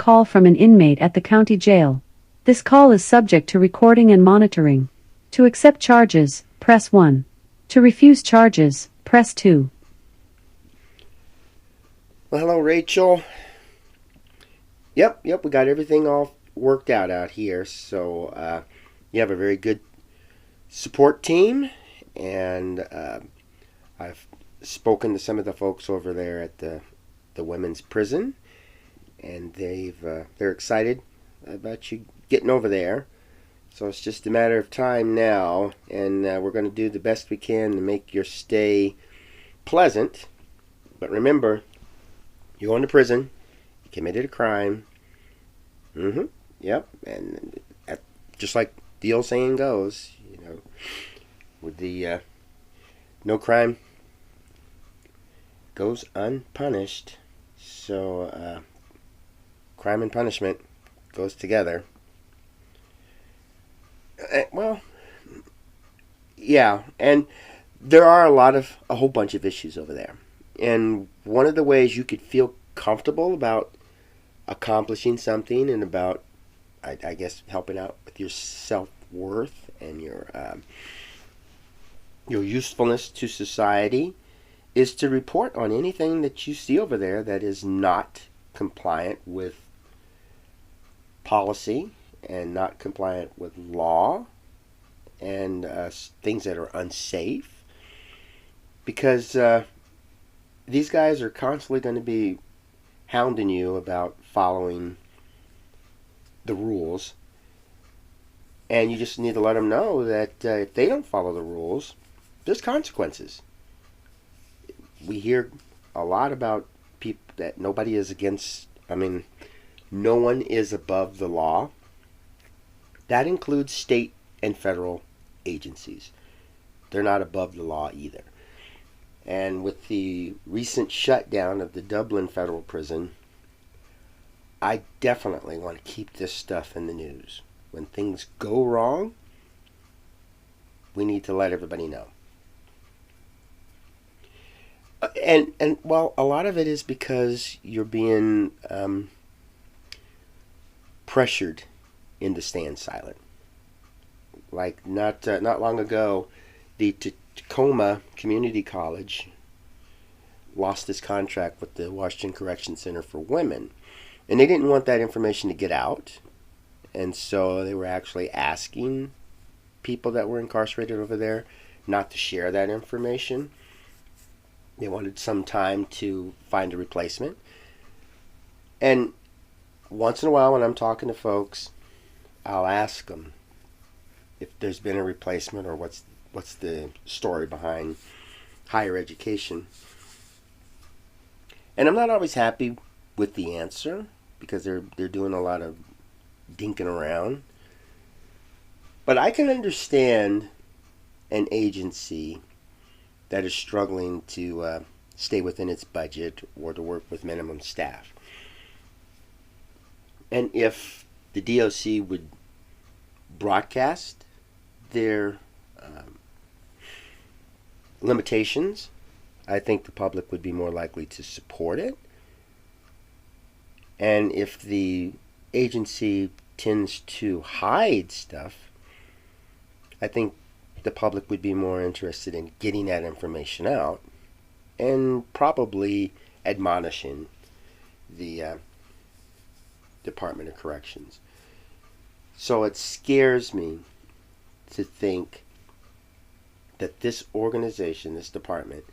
call from an inmate at the county jail. This call is subject to recording and monitoring. To accept charges, press 1. To refuse charges, press 2. Well, hello, Rachel. Yep, we got everything all worked out here. So you have a very good support team, and I've spoken to some of the folks over there at the women's prison, and they're excited about you getting over there. So it's just a matter of time now, and we're going to do the best we can to make your stay pleasant. But remember, you're going to prison, you committed a crime. Yep, and just like the old saying goes, with the no crime goes unpunished. So crime and punishment goes together. Well, yeah, and there are a whole bunch of issues over there. And one of the ways you could feel comfortable about accomplishing something and about, I guess, helping out with your self-worth and your usefulness to society is to report on anything that you see over there that is not compliant with policy and not compliant with law and things that are unsafe, because these guys are constantly going to be hounding you about following the rules, and you just need to let them know that if they don't follow the rules, there's consequences. We hear a lot about people that nobody is against. No one is above the law. That includes state and federal agencies. They're not above the law either. And with the recent shutdown of the Dublin Federal Prison, I definitely want to keep this stuff in the news. When things go wrong, we need to let everybody know. And well, a lot of it is because you're being pressured into staying silent. Like not long ago, the Tacoma Community College lost its contract with the Washington Correction Center for Women, and they didn't want that information to get out, and so they were actually asking people that were incarcerated over there not to share that information. They wanted some time to find a replacement. And once in a while when I'm talking to folks, I'll ask them if there's been a replacement or what's the story behind higher education. And I'm not always happy with the answer because they're doing a lot of dinking around. But I can understand an agency that is struggling to stay within its budget or to work with minimum staff. And if the DOC would broadcast their limitations, I think the public would be more likely to support it. And if the agency tends to hide stuff, I think the public would be more interested in getting that information out and probably admonishing the Department of Corrections. So it scares me to think that this organization, this department,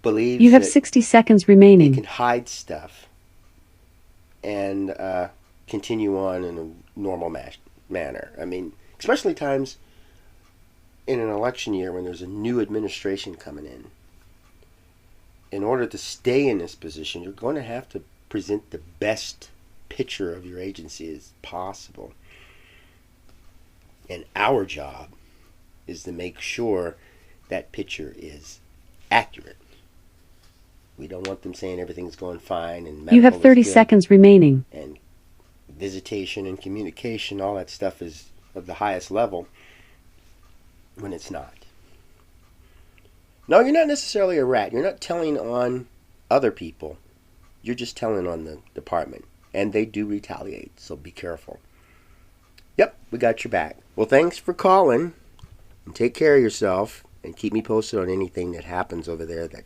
believes You have that 60 seconds they remaining. can hide stuff and continue on in a normal manner. Especially times in an election year when there's a new administration coming in. In order to stay in this position, you're going to have to present the best picture of your agency as possible. And our job is to make sure that picture is accurate. We don't want them saying everything's going fine and medical You have 30 is good, seconds remaining. and visitation and communication, all that stuff is of the highest level when it's not. No, you're not necessarily a rat. You're not telling on other people. You're just telling on the department. and they do retaliate, so be careful. Yep, we got your back. Well, thanks for calling, and take care of yourself, and keep me posted on anything that happens over there that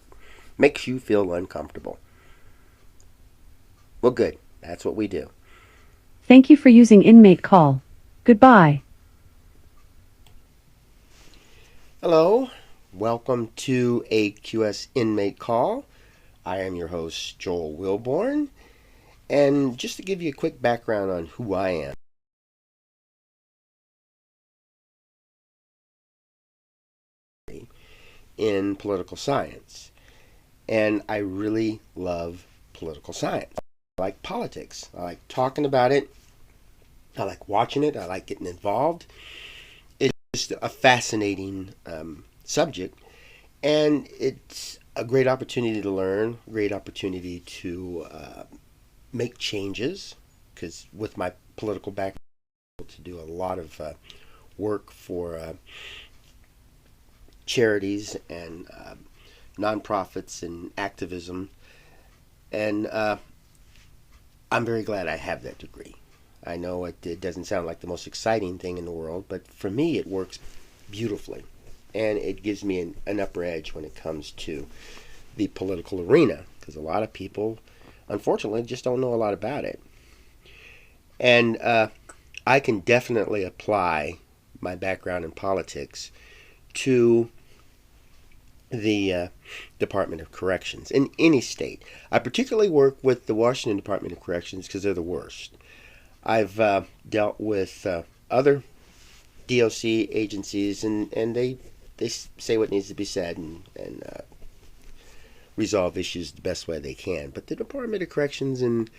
makes you feel uncomfortable. Well, good. That's what we do. Thank you for using Inmate Call. Goodbye. Hello. Welcome to AQS Inmate Call. I am your host, Joel Wilborn. And just to give you a quick background on who I am, in political science. And I really love political science. I like politics. I like talking about it. I like watching it. I like getting involved. It's just a fascinating subject. And it's a great opportunity to learn, great opportunity to make changes. Because with my political background, I'm able to do a lot of work for charities and nonprofits and activism. And I'm very glad I have that degree. I know it doesn't sound like the most exciting thing in the world, but for me it works beautifully. And it gives me an upper edge when it comes to the political arena, because a lot of people, unfortunately, just don't know a lot about it. And I can definitely apply my background in politics to the Department of Corrections in any state. I particularly work with the Washington Department of Corrections because they're the worst. I've dealt with other DOC agencies, and they say what needs to be said and resolve issues the best way they can. But the Department of Corrections in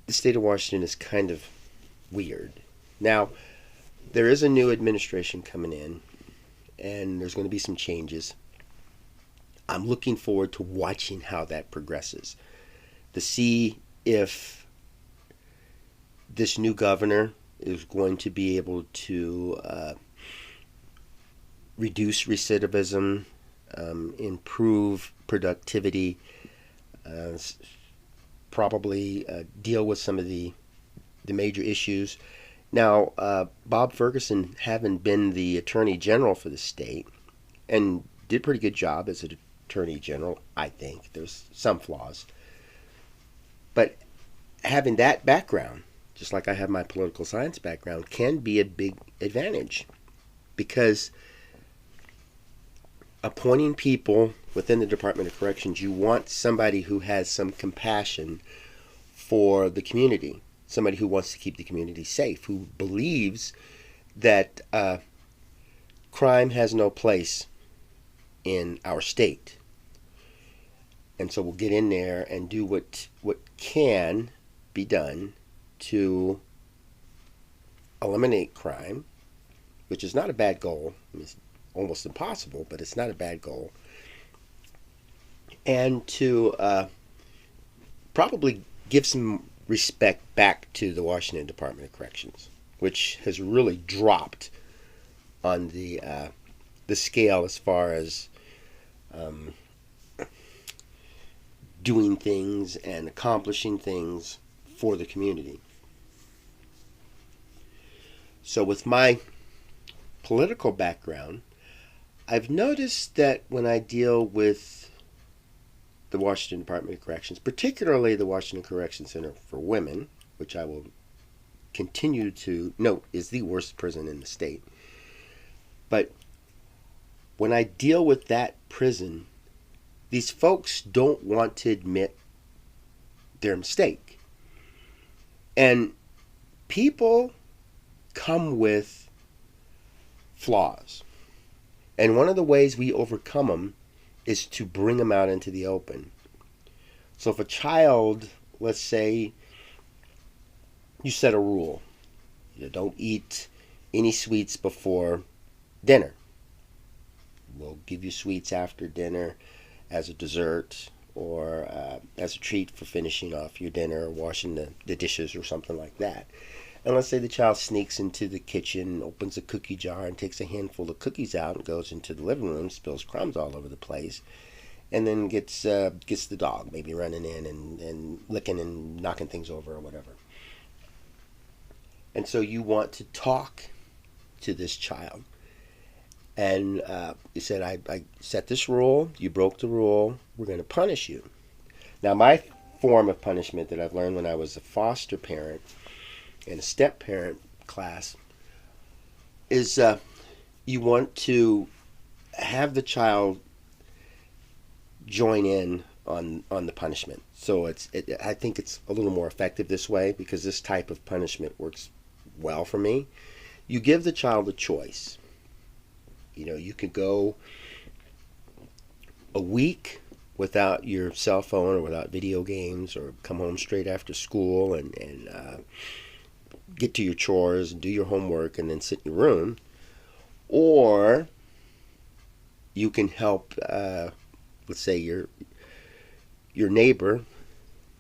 the state of Washington is kind of weird. Now, there is a new administration coming in, and there's going to be some changes. I'm looking forward to watching how that progresses, to see if this new governor is going to be able to reduce recidivism, improve productivity, probably deal with some of the major issues. Now, Bob Ferguson, having been the Attorney General for the state, and did a pretty good job as an Attorney General, I think. There's some flaws. But having that background, just like I have my political science background, can be a big advantage. Because appointing people within the Department of Corrections, you want somebody who has some compassion for the community, somebody who wants to keep the community safe, who believes that crime has no place in our state. And so we'll get in there and do what can be done to eliminate crime, which is not a bad goal. I mean, it's almost impossible, but it's not a bad goal. And to probably give some respect back to the Washington Department of Corrections, which has really dropped on the scale as far as doing things and accomplishing things for the community. So with my political background, I've noticed that when I deal with the Washington Department of Corrections, particularly the Washington Correction Center for Women, which I will continue to note is the worst prison in the state, but when I deal with that prison, these folks don't want to admit their mistake. And people come with flaws. And one of the ways we overcome them is to bring them out into the open. So if a child, let's say, you set a rule, don't eat any sweets before dinner. We'll give you sweets after dinner as a dessert or as a treat for finishing off your dinner or washing the dishes or something like that. And let's say the child sneaks into the kitchen, opens a cookie jar and takes a handful of cookies out and goes into the living room, spills crumbs all over the place. and then gets the dog, maybe running in and licking and knocking things over or whatever. And so you want to talk to this child. And you said, I set this rule, you broke the rule, we're going to punish you. Now, my form of punishment that I've learned when I was a foster parent in a step parent class is you want to have the child join in on the punishment. So I think it's a little more effective this way because this type of punishment works well for me. You give the child a choice. You could go a week without your cell phone or without video games, or come home straight after school and get to your chores and do your homework and then sit in your room. Or you can help, let's say your neighbor,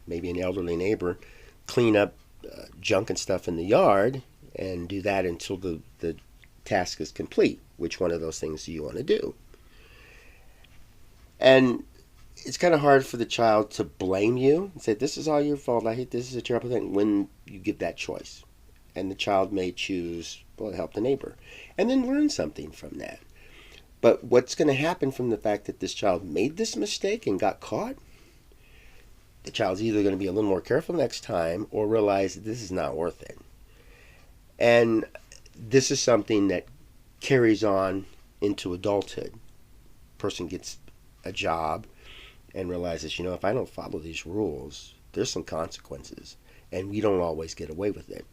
maybe an elderly neighbor, clean up junk and stuff in the yard, and do that until the task is complete. Which one of those things do you want to do? And it's kind of hard for the child to blame you and say, this is all your fault, this is a terrible thing, when you give that choice. And the child may choose, well, help the neighbor, and then learn something from that. But what's going to happen from the fact that this child made this mistake and got caught? The child's either going to be a little more careful next time or realize that this is not worth it. And this is something that carries on into adulthood. Person gets a job and realizes, if I don't follow these rules, there's some consequences, and we don't always get away with it.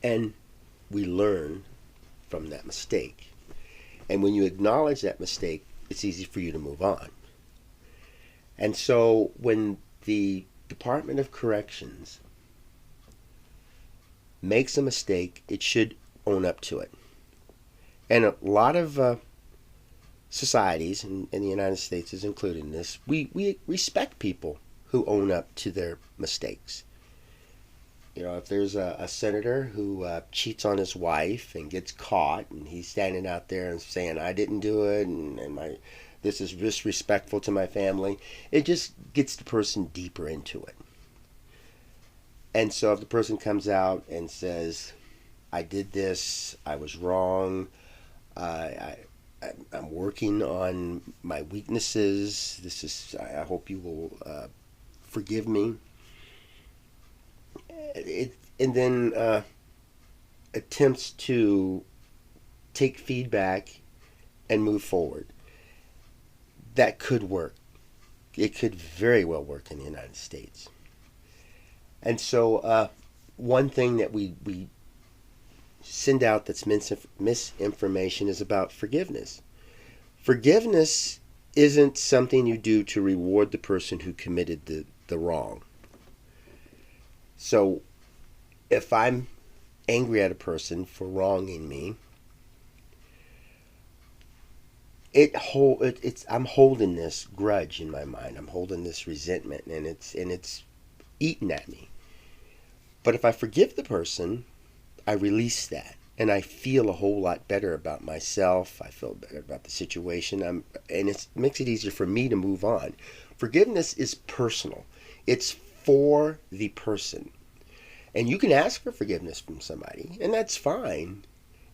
And we learn from that mistake. And when you acknowledge that mistake, it's easy for you to move on. And so when the Department of Corrections makes a mistake, it should own up to it. And a lot of societies, and the United States is included in this, we respect people who own up to their mistakes. If there's a senator who cheats on his wife and gets caught, and he's standing out there and saying, I didn't do it, and this is disrespectful to my family, it just gets the person deeper into it. And so if the person comes out and says, I did this, I was wrong, I'm working on my weaknesses, I hope you will forgive me. And then attempts to take feedback and move forward. That could work. It could very well work in the United States. And so one thing that we send out that's misinformation is about forgiveness. Forgiveness isn't something you do to reward the person who committed the wrong. So if I'm angry at a person for wronging me, I'm holding this grudge in my mind. I'm holding this resentment, and it's eating at me. But if I forgive the person, I release that, and I feel a whole lot better about myself. I feel better about the situation, and it makes it easier for me to move on. Forgiveness is personal. It's for the person. And you can ask for forgiveness from somebody, and that's fine.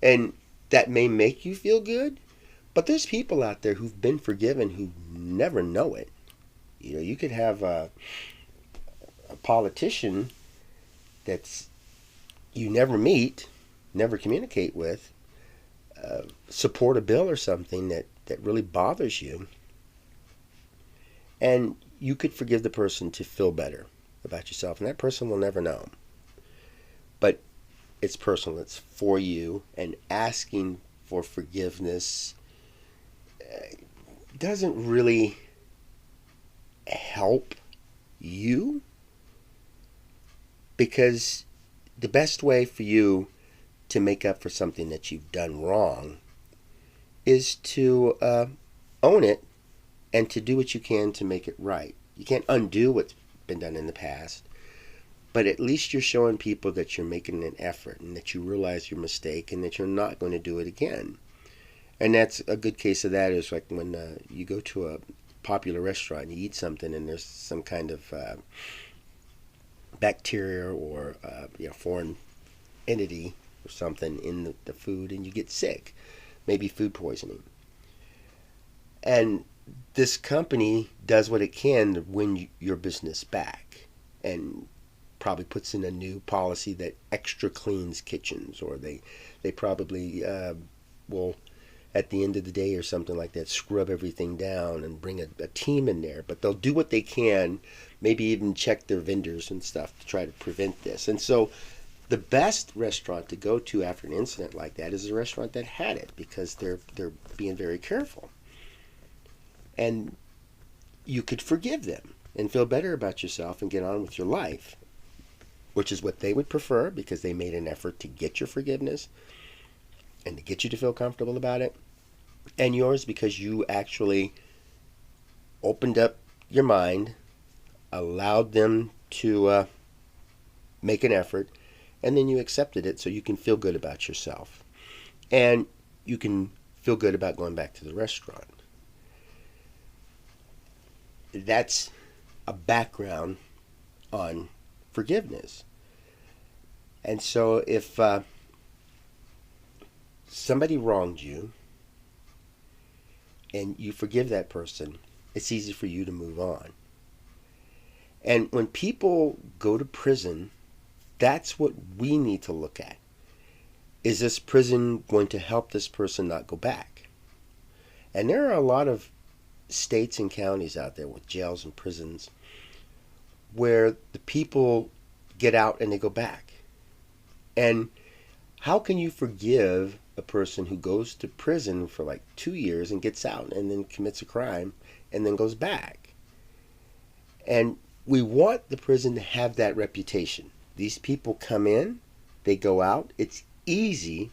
And that may make you feel good, but there's people out there who've been forgiven who never know it. You could have a politician that's you never meet, never communicate with, support a bill or something that really bothers you, and you could forgive the person to feel better about yourself, and that person will never know. But it's personal. It's for you, and asking for forgiveness doesn't really help you, because the best way for you to make up for something that you've done wrong is to own it and to do what you can to make it right. You can't undo what's been done in the past, but at least you're showing people that you're making an effort and that you realize your mistake and that you're not going to do it again. And that's a good case of that is like when you go to a popular restaurant and you eat something and there's some kind of bacteria or foreign entity or something in the food and you get sick, maybe food poisoning. And this company does what it can to win your business back and probably puts in a new policy that extra cleans kitchens, or they probably will at the end of the day or something like that scrub everything down and bring a team in there. But they'll do what they can, maybe even check their vendors and stuff to try to prevent this. And so the best restaurant to go to after an incident like that is a restaurant that had it, because they're being very careful. And you could forgive them and feel better about yourself and get on with your life, which is what they would prefer, because they made an effort to get your forgiveness and to get you to feel comfortable about it. And yours, because you actually opened up your mind, allowed them to make an effort, and then you accepted it so you can feel good about yourself. And you can feel good about going back to the restaurant. That's a background on forgiveness. And so if somebody wronged you and you forgive that person, it's easy for you to move on. And when people go to prison, that's what we need to look at. Is this prison going to help this person not go back? And there are a lot of states and counties out there with jails and prisons where the people get out and they go back. And how can you forgive a person who goes to prison for like 2 years and gets out and then commits a crime and then goes back? And we want the prison to have that reputation. These people come in, they go out. It's easy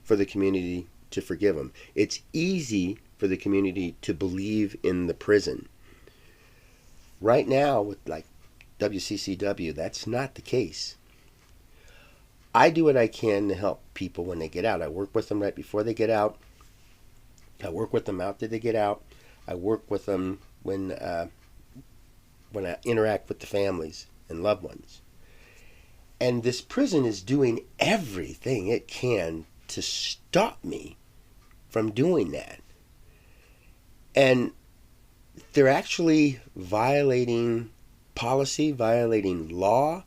for the community to forgive them. It's easy for the community to believe in the prison. Right now, with like WCCW, that's not the case. I do what I can to help people when they get out. I work with them right before they get out. I work with them after they get out. I work with them when I interact with the families and loved ones. And this prison is doing everything it can to stop me from doing that. And they're actually violating policy, violating law,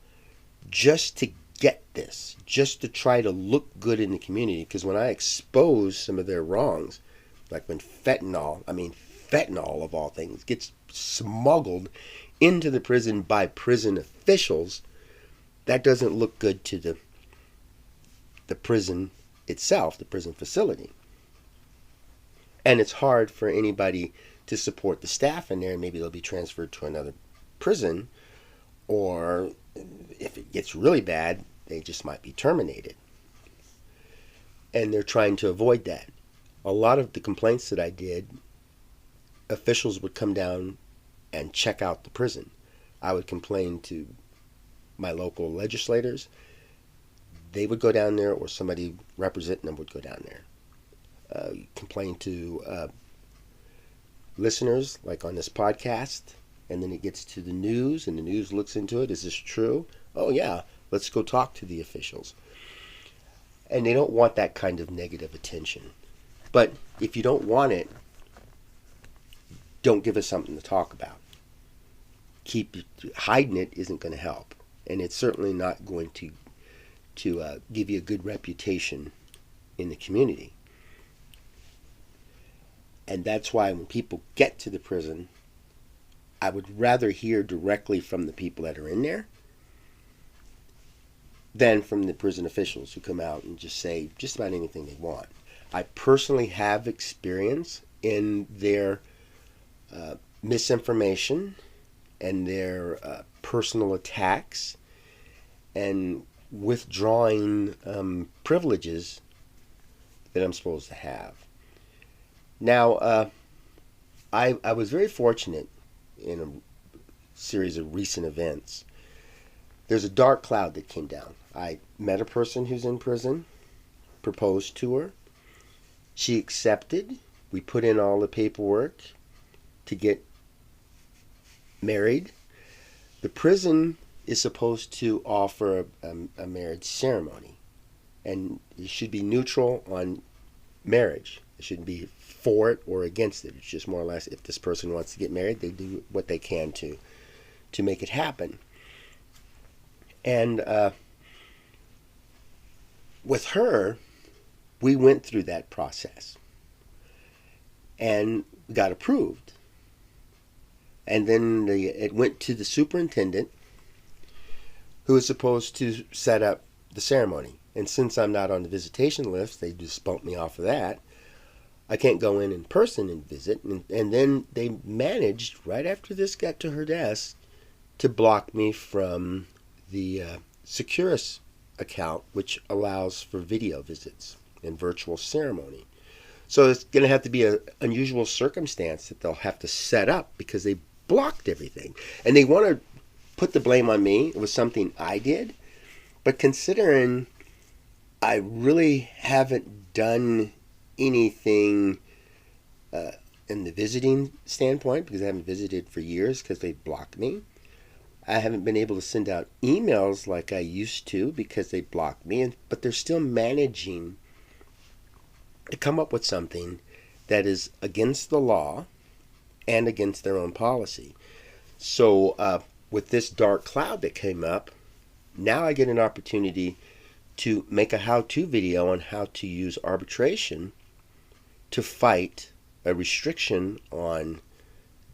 just to get this, just to try to look good in the community. Because when I expose some of their wrongs, like when fentanyl of all things, gets smuggled into the prison by prison officials, that doesn't look good to the prison itself, the prison facility. And it's hard for anybody to support the staff in there. Maybe they'll be transferred to another prison, or if it gets really bad, they just might be terminated. And they're trying to avoid that. A lot of the complaints that I did, officials would come down and check out the prison. I would complain to my local legislators. They would go down there, or somebody representing them would go down there. Complain to listeners, like on this podcast, and then it gets to the news, and the news looks into it. Is this true? Oh yeah, let's go talk to the officials. And they don't want that kind of negative attention. But if you don't want it, don't give us something to talk about. Hiding it isn't going to help, and it's certainly not going to give you a good reputation in the community. And that's why when people get to the prison, I would rather hear directly from the people that are in there than from the prison officials who come out and just say just about anything they want. I personally have experience in their misinformation and their personal attacks and withdrawing privileges that I'm supposed to have. Now, I was very fortunate in a series of recent events. There's a dark cloud that came down. I met a person who's in prison, proposed to her, She accepted. We put in all the paperwork to get married. The prison is supposed to offer a marriage ceremony, and it should be neutral on marriage. It shouldn't be for it or against it. It's just more or less, if this person wants to get married, they do what they can to make it happen. And with her, we went through that process and got approved. And then it went to the superintendent, who was supposed to set up the ceremony. And since I'm not on the visitation list, they just bumped me off of that. I can't go in person and visit. And then they managed, right after this got to her desk, to block me from the Securus account, which allows for video visits and virtual ceremony. So it's going to have to be an unusual circumstance that they'll have to set up, because they blocked everything. And they want to put the blame on me. It was something I did. But considering I really haven't done anything in the visiting standpoint, because I haven't visited for years because they blocked me. I haven't been able to send out emails like I used to because they blocked me. But they're still managing to come up with something that is against the law and against their own policy. So with this dark cloud that came up, now I get an opportunity to make a how-to video on how to use arbitration to fight a restriction on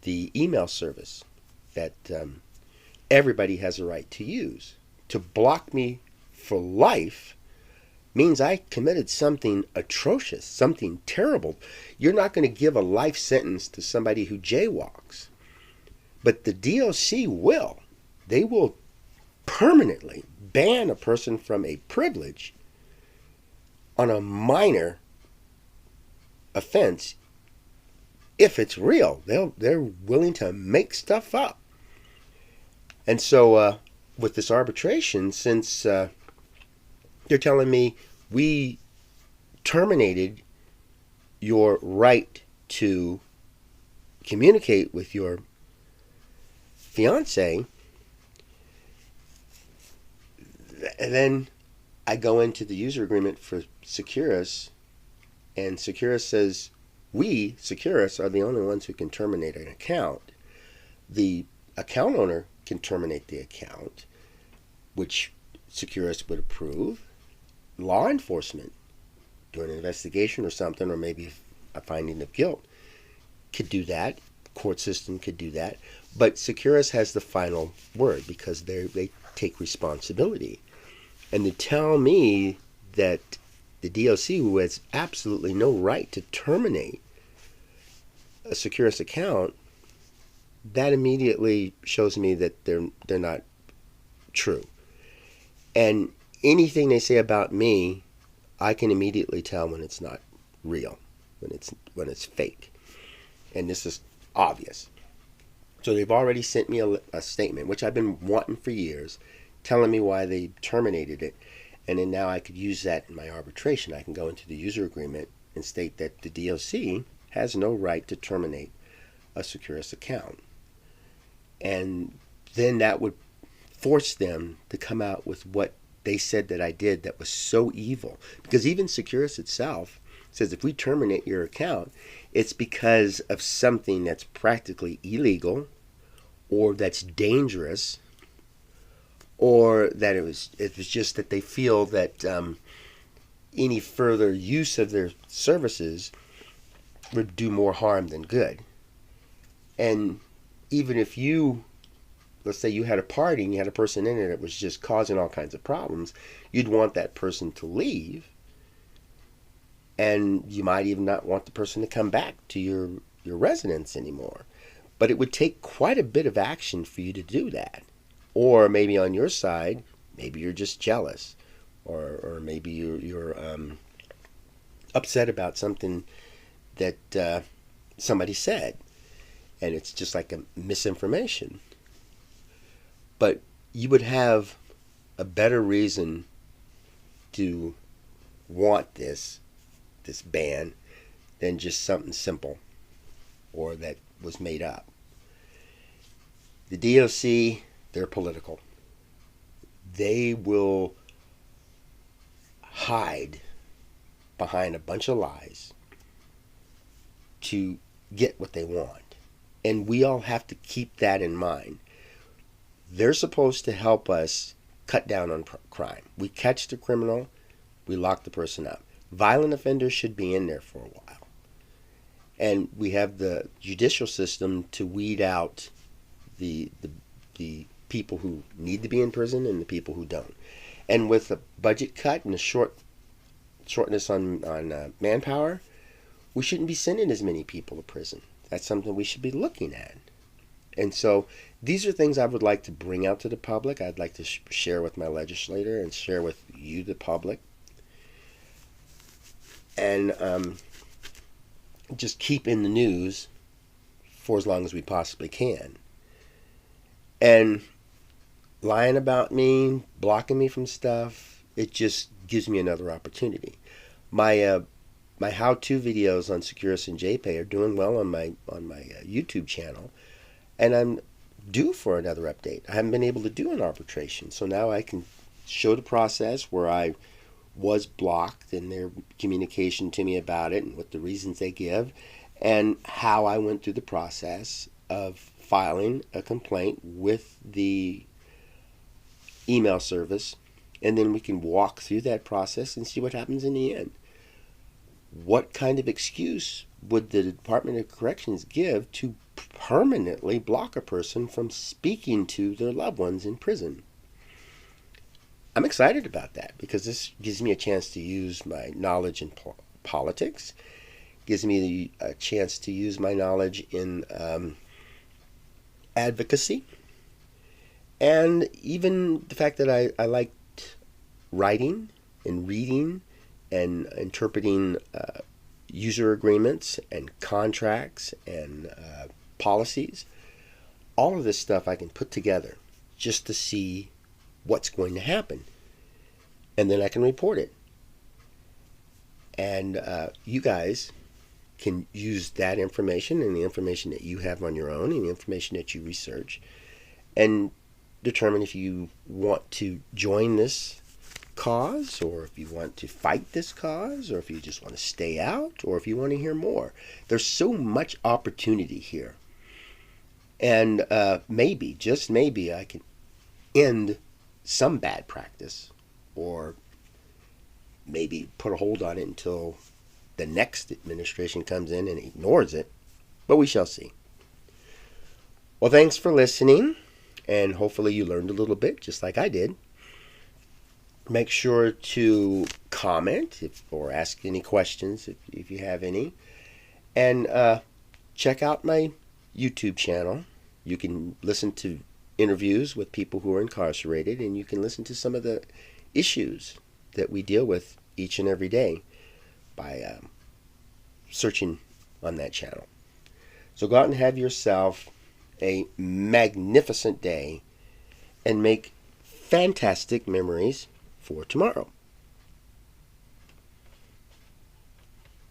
the email service that everybody has a right to use. To block me for life means I committed something atrocious, something terrible. You're not going to give a life sentence to somebody who jaywalks. But the DOC will. They will permanently ban a person from a privilege on a minor offense if it's real. They're willing to make stuff up. And so with this arbitration, since they're telling me we terminated your right to communicate with your fiance, and then I go into the user agreement for Securus, and Securus says we, Securus, are the only ones who can terminate an account. The account owner can terminate the account, which Securus would approve. Law enforcement, doing an investigation or something, or maybe a finding of guilt, could do that. Court system could do that. But Securus has the final word because they take responsibility. And they tell me that the DOC, who has absolutely no right to terminate a Securus account, that immediately shows me that they're not true. And anything they say about me, I can immediately tell when it's not real, when it's fake. And this is obvious. So they've already sent me a statement, which I've been wanting for years, telling me why they terminated it. And then now I could use that in my arbitration. I can go into the user agreement and state that the DOC has no right to terminate a Securus account. And then that would force them to come out with what they said that I did that was so evil. Because even Securus itself says if we terminate your account, it's because of something that's practically illegal, or that's dangerous, or that it was just that they feel that any further use of their services would do more harm than good. And even if let's say you had a party and you had a person in it that was just causing all kinds of problems, you'd want that person to leave. And you might even not want the person to come back to your residence anymore. But it would take quite a bit of action for you to do that. Or maybe on your side, maybe you're just jealous. Or maybe you're upset about something that somebody said. And it's just like a misinformation. But you would have a better reason to want this ban than just something simple or that was made up. The DOC, they're political. They will hide behind a bunch of lies to get what they want. And we all have to keep that in mind. They're supposed to help us cut down on crime. We catch the criminal, we lock the person up. Violent offenders should be in there for a while. And we have the judicial system to weed out the people who need to be in prison and the people who don't. And with a budget cut and a shortness on manpower, we shouldn't be sending as many people to prison. That's something we should be looking at. And so these are things I would like to bring out to the public. I'd like to share with my legislator and share with you, the public. And just keep in the news for as long as we possibly can. And lying about me, blocking me from stuff, it just gives me another opportunity. My how-to videos on Securus and JPay are doing well on my YouTube channel, and I'm due for another update. I haven't been able to do an arbitration, so now I can show the process where I was blocked and their communication to me about it and what the reasons they give, and how I went through the process of filing a complaint with the email service, and then we can walk through that process and see what happens in the end. What kind of excuse would the Department of Corrections give to permanently block a person from speaking to their loved ones in prison? I'm excited about that because this gives me a chance to use my knowledge in politics, gives me a chance to use my knowledge in advocacy, and even the fact that I liked writing and reading and interpreting user agreements and contracts and policies. All of this stuff I can put together just to see what's going to happen. And then I can report it. And you guys can use that information and the information that you have on your own and the information that you research and determine if you want to join this cause, or if you want to fight this cause, or if you just want to stay out, or if you want to hear more. There's so much opportunity here. And maybe, just maybe, I can end some bad practice, or maybe put a hold on it until the next administration comes in and ignores it. But we shall see. Well, thanks for listening, and hopefully you learned a little bit, just like I did. Make sure to comment or ask any questions if you have any. And check out my YouTube channel. You can listen to interviews with people who are incarcerated, and you can listen to some of the issues that we deal with each and every day by searching on that channel. So go out and have yourself a magnificent day and make fantastic memories for tomorrow.